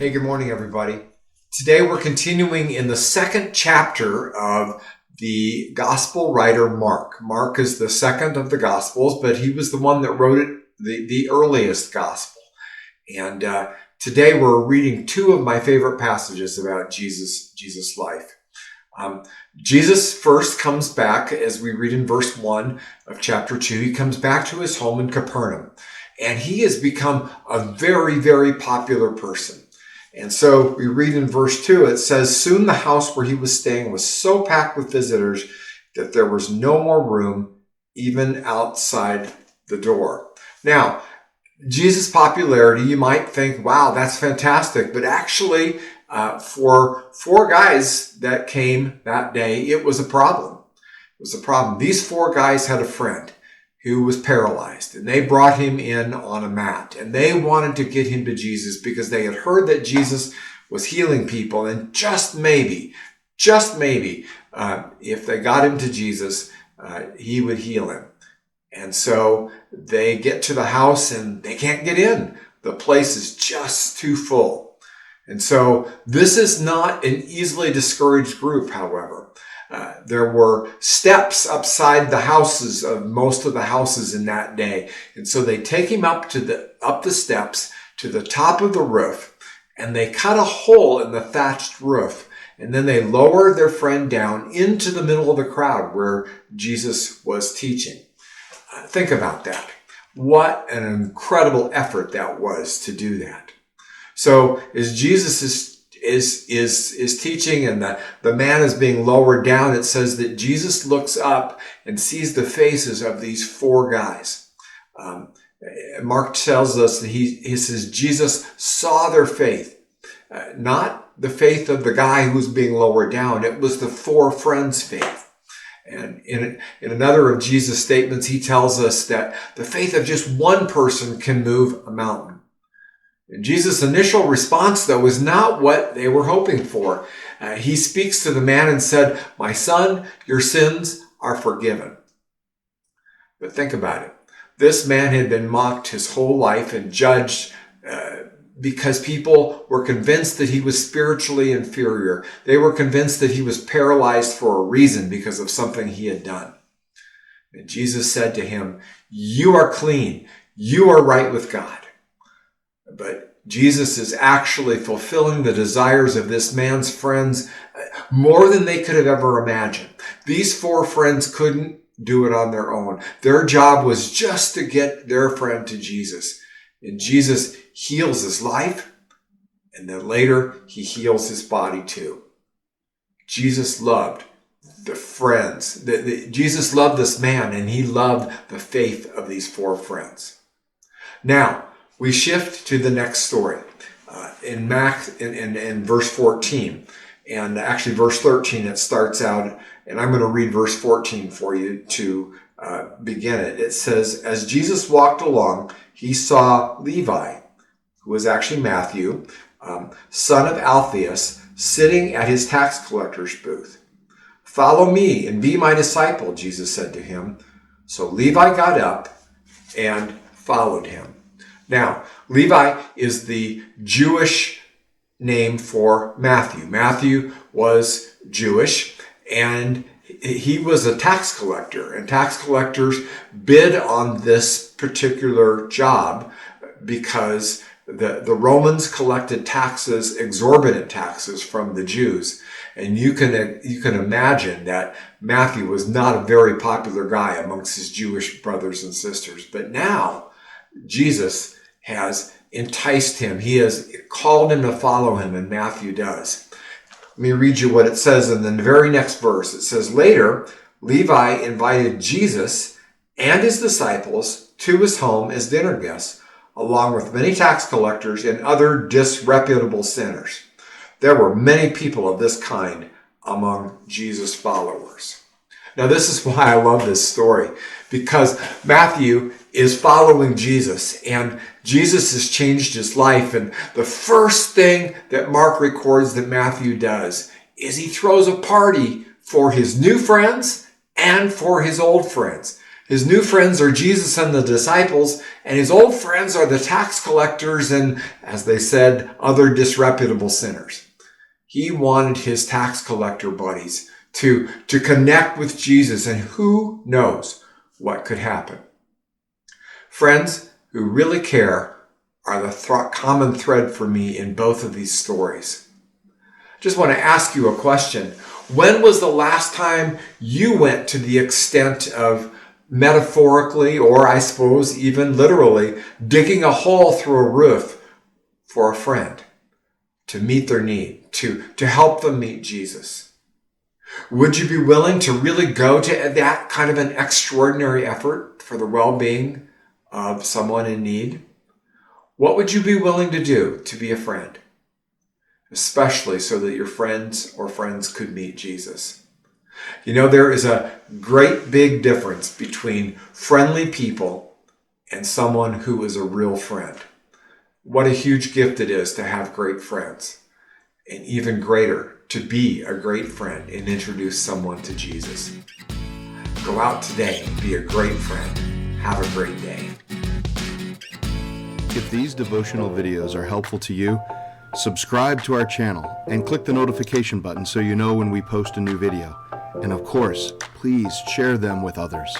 Hey, good morning, everybody. Today we're continuing in the second chapter of the gospel writer Mark. Mark is the second of the gospels, but he was the one that wrote it, the earliest gospel. And today we're reading two of my favorite passages about Jesus' life. Jesus first comes back, as we read in verse 1 of chapter 2, he comes back to his home in Capernaum. And he has become a very, very popular person. And so we read in verse 2, it says, "Soon the house where he was staying was so packed with visitors that there was no more room even outside the door." Now, Jesus' popularity, you might think, wow, that's fantastic. But actually, for four guys that came that day, it was a problem. It was a problem. These four guys had a friend who was paralyzed, and they brought him in on a mat, and they wanted to get him to Jesus because they had heard that Jesus was healing people, and just maybe, if they got him to Jesus, he would heal him. And so they get to the house and they can't get in. The place is just too full. And so this is not an easily discouraged group, however. There were steps upside the houses of most of the houses in that day. And so they take him up the steps to the top of the roof, and they cut a hole in the thatched roof. And then they lower their friend down into the middle of the crowd where Jesus was teaching. Think about that. What an incredible effort that was to do that. So as Jesus is teaching and the man is being lowered down, it says that Jesus looks up and sees the faces of these four guys. Mark tells us that he says Jesus saw their faith, not the faith of the guy who was being lowered down. It was the four friends' faith. And in another of Jesus' statements, he tells us that the faith of just one person can move a mountain. And Jesus' initial response, though, was not what they were hoping for. He speaks to the man and said, "My son, your sins are forgiven." But think about it. This man had been mocked his whole life and judged because people were convinced that he was spiritually inferior. They were convinced that he was paralyzed for a reason because of something he had done. And Jesus said to him, "You are clean. You are right with God." But Jesus is actually fulfilling the desires of this man's friends more than they could have ever imagined. These four friends couldn't do it on their own. Their job was just to get their friend to Jesus. And Jesus heals his life, and then later he heals his body too. Jesus loved the friends. Jesus loved this man, and he loved the faith of these four friends. Now, we shift to the next story in verse 14. And actually verse 13, it starts out, and I'm going to read verse 14 for you to begin it. It says, "As Jesus walked along, he saw Levi," who was actually Matthew, son of Alphaeus, sitting at his tax collector's booth. "Follow me and be my disciple," Jesus said to him. So Levi got up and followed him. Now, Levi is the Jewish name for Matthew. Matthew was Jewish, and he was a tax collector. And tax collectors bid on this particular job because the Romans collected taxes, exorbitant taxes from the Jews. And you can imagine that Matthew was not a very popular guy amongst his Jewish brothers and sisters. But now, Jesus has enticed him. He has called him to follow him, and Matthew does. Let me read you what it says in the very next verse. It says, "Later, Levi invited Jesus and his disciples to his home as dinner guests, along with many tax collectors and other disreputable sinners." There were many people of this kind among Jesus' followers. Now, this is why I love this story, because Matthew is following Jesus, and Jesus has changed his life. And the first thing that Mark records that Matthew does is he throws a party for his new friends and for his old friends. His new friends are Jesus and the disciples, and his old friends are the tax collectors and, as they said, other disreputable sinners. He wanted his tax collector buddies to connect with Jesus, and who knows what could happen. Friends who really care are the common thread for me in both of these stories. Just want to ask you a question. When was the last time you went to the extent of metaphorically, or I suppose even literally, digging a hole through a roof for a friend to meet their need, to help them meet Jesus? Would you be willing to really go to that kind of an extraordinary effort for the well-being of someone in need? What would you be willing to do to be a friend? Especially so that your friends could meet Jesus. You know, there is a great big difference between friendly people and someone who is a real friend. What a huge gift it is to have great friends, and even greater to be a great friend and introduce someone to Jesus. Go out today and be a great friend. Have a great day. If these devotional videos are helpful to you, subscribe to our channel and click the notification button so you know when we post a new video. And of course, please share them with others.